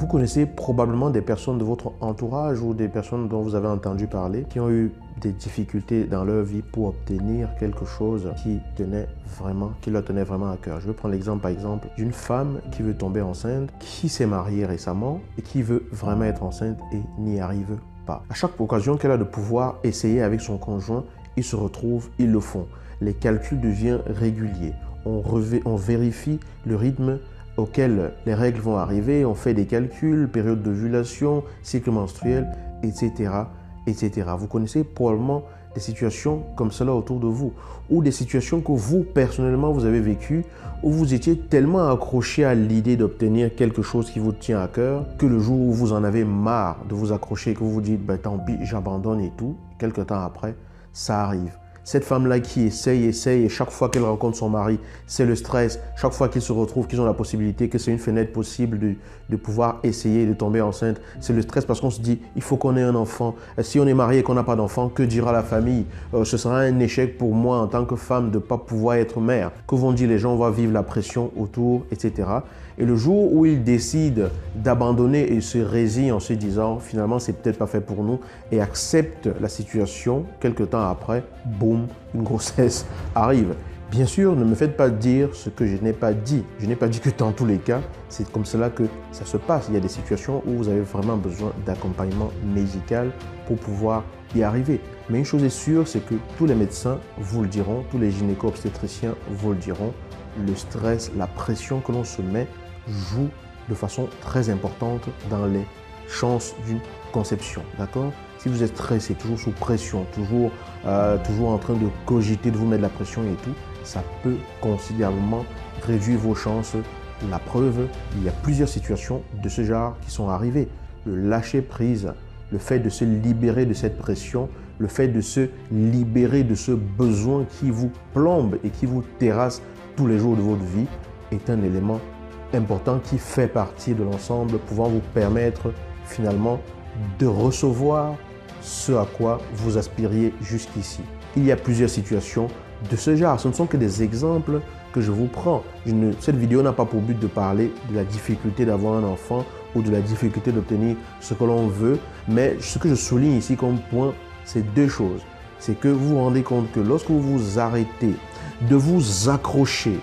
Vous connaissez probablement des personnes de votre entourage ou des personnes dont vous avez entendu parler qui ont eu des difficultés dans leur vie pour obtenir quelque chose qui leur tenait vraiment à cœur. Je vais prendre l'exemple par exemple d'une femme qui veut tomber enceinte, qui s'est mariée récemment et qui veut vraiment être enceinte et n'y arrive pas. À chaque occasion qu'elle a de pouvoir essayer avec son conjoint, ils se retrouvent, ils le font. Les calculs deviennent réguliers. On vérifie le rythme auquel les règles vont arriver, on fait des calculs, période d'ovulation, cycle menstruel, etc., etc. Vous connaissez probablement des situations comme cela autour de vous ou des situations que vous, personnellement, vous avez vécues où vous étiez tellement accroché à l'idée d'obtenir quelque chose qui vous tient à cœur que le jour où vous en avez marre de vous accrocher et que vous vous dites « tant pis, j'abandonne et tout », quelques temps après, ça arrive. Cette femme-là qui essaye, et chaque fois qu'elle rencontre son mari, c'est le stress. Chaque fois qu'ils se retrouvent, qu'ils ont la possibilité, que c'est une fenêtre possible de pouvoir essayer de tomber enceinte, c'est le stress parce qu'on se dit, il faut qu'on ait un enfant. Si on est marié et qu'on n'a pas d'enfant, que dira la famille? Ce sera un échec pour moi en tant que femme de ne pas pouvoir être mère. Que vont dire les gens? On va vivre la pression autour, etc. Et le jour où ils décident d'abandonner et se résignent en se disant, finalement, c'est peut-être pas fait pour nous, et acceptent la situation, quelques temps après, boum, une grossesse arrive. Bien sûr, ne me faites pas dire ce que je n'ai pas dit. Je n'ai pas dit que dans tous les cas, c'est comme cela que ça se passe. Il y a des situations où vous avez vraiment besoin d'accompagnement médical pour pouvoir y arriver. Mais une chose est sûre, c'est que tous les médecins vous le diront, tous les gynéco-obstétriciens vous le diront, le stress, la pression que l'on se met joue de façon très importante dans les chances d'une conception. D'accord? Si vous êtes stressé, toujours sous pression, toujours en train de cogiter, de vous mettre la pression et tout, ça peut considérablement réduire vos chances. La preuve, il y a plusieurs situations de ce genre qui sont arrivées. Le lâcher prise, le fait de se libérer de cette pression, le fait de se libérer de ce besoin qui vous plombe et qui vous terrasse tous les jours de votre vie est un élément important qui fait partie de l'ensemble pouvant vous permettre finalement de recevoir ce à quoi vous aspiriez jusqu'ici. Il y a plusieurs situations de ce genre. Ce ne sont que des exemples que je vous prends. Cette vidéo n'a pas pour but de parler de la difficulté d'avoir un enfant ou de la difficulté d'obtenir ce que l'on veut, mais ce que je souligne ici comme point, c'est deux choses. C'est que vous vous rendez compte que lorsque vous vous arrêtez de vous accrocher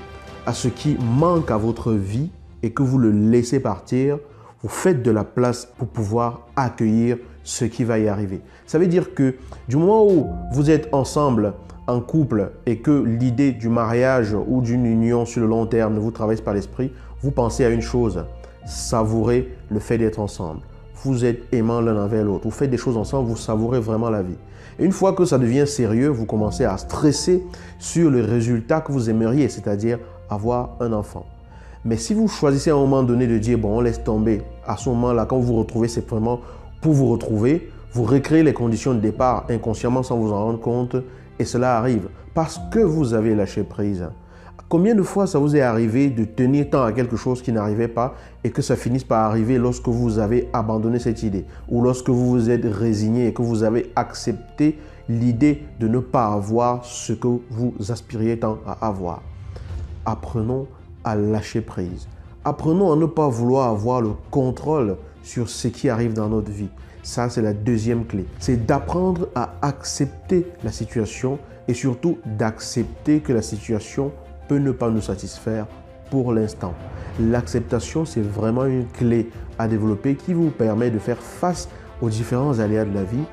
à ce qui manque à votre vie et que vous le laissez partir, vous faites de la place pour pouvoir accueillir ce qui va y arriver. Ça veut dire que du moment où vous êtes ensemble en couple et que l'idée du mariage ou d'une union sur le long terme ne vous traverse par l'esprit, vous pensez à une chose, savourer le fait d'être ensemble. Vous êtes aimants l'un envers l'autre, vous faites des choses ensemble, vous savourez vraiment la vie. Et une fois que ça devient sérieux, vous commencez à stresser sur le résultat que vous aimeriez, c'est-à-dire avoir un enfant. Mais si vous choisissez à un moment donné de dire, bon, on laisse tomber, à ce moment-là, quand vous vous retrouvez, c'est vraiment pour vous retrouver, vous recréez les conditions de départ inconsciemment sans vous en rendre compte et cela arrive parce que vous avez lâché prise. Combien de fois ça vous est arrivé de tenir tant à quelque chose qui n'arrivait pas et que ça finisse par arriver lorsque vous avez abandonné cette idée ou lorsque vous vous êtes résigné et que vous avez accepté l'idée de ne pas avoir ce que vous aspiriez tant à avoir? Apprenons à lâcher prise. Apprenons à ne pas vouloir avoir le contrôle sur ce qui arrive dans notre vie. Ça, c'est la deuxième clé. C'est d'apprendre à accepter la situation et surtout d'accepter que la situation peut ne pas nous satisfaire pour l'instant. L'acceptation, c'est vraiment une clé à développer qui vous permet de faire face aux différents aléas de la vie,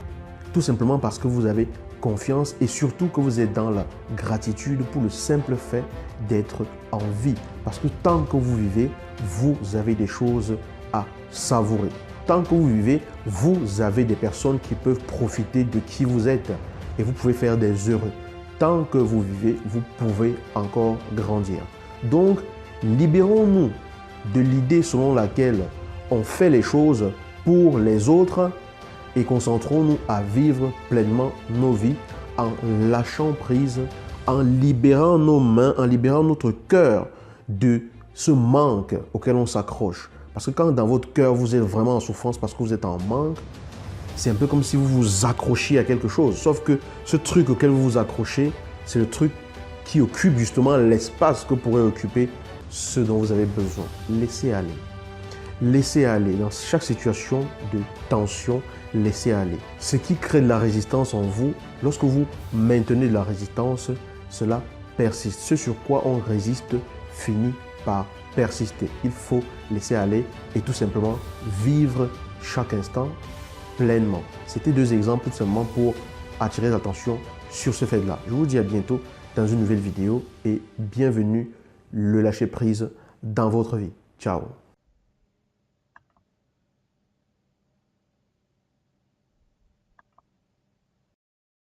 tout simplement parce que vous avez confiance et surtout que vous êtes dans la gratitude pour le simple fait d'être en vie. Parce que tant que vous vivez, vous avez des choses à savourer. Tant que vous vivez, vous avez des personnes qui peuvent profiter de qui vous êtes et vous pouvez faire des heureux. Tant que vous vivez, vous pouvez encore grandir. Donc, libérons-nous de l'idée selon laquelle on fait les choses pour les autres et concentrons-nous à vivre pleinement nos vies en lâchant prise, en libérant nos mains, en libérant notre cœur de ce manque auquel on s'accroche. Parce que quand dans votre cœur, vous êtes vraiment en souffrance parce que vous êtes en manque, c'est un peu comme si vous vous accrochiez à quelque chose. Sauf que ce truc auquel vous vous accrochez, c'est le truc qui occupe justement l'espace que pourrait occuper ce dont vous avez besoin. Laissez aller. laissez aller. Dans chaque situation de tension, laissez aller. Ce qui crée de la résistance en vous, lorsque vous maintenez de la résistance, cela persiste. Ce sur quoi on résiste finit par persister. Il faut laisser aller et tout simplement vivre chaque instant pleinement. C'était 2 exemples tout simplement pour attirer l'attention sur ce fait-là. Je vous dis à bientôt dans une nouvelle vidéo et bienvenue le lâcher prise dans votre vie. Ciao.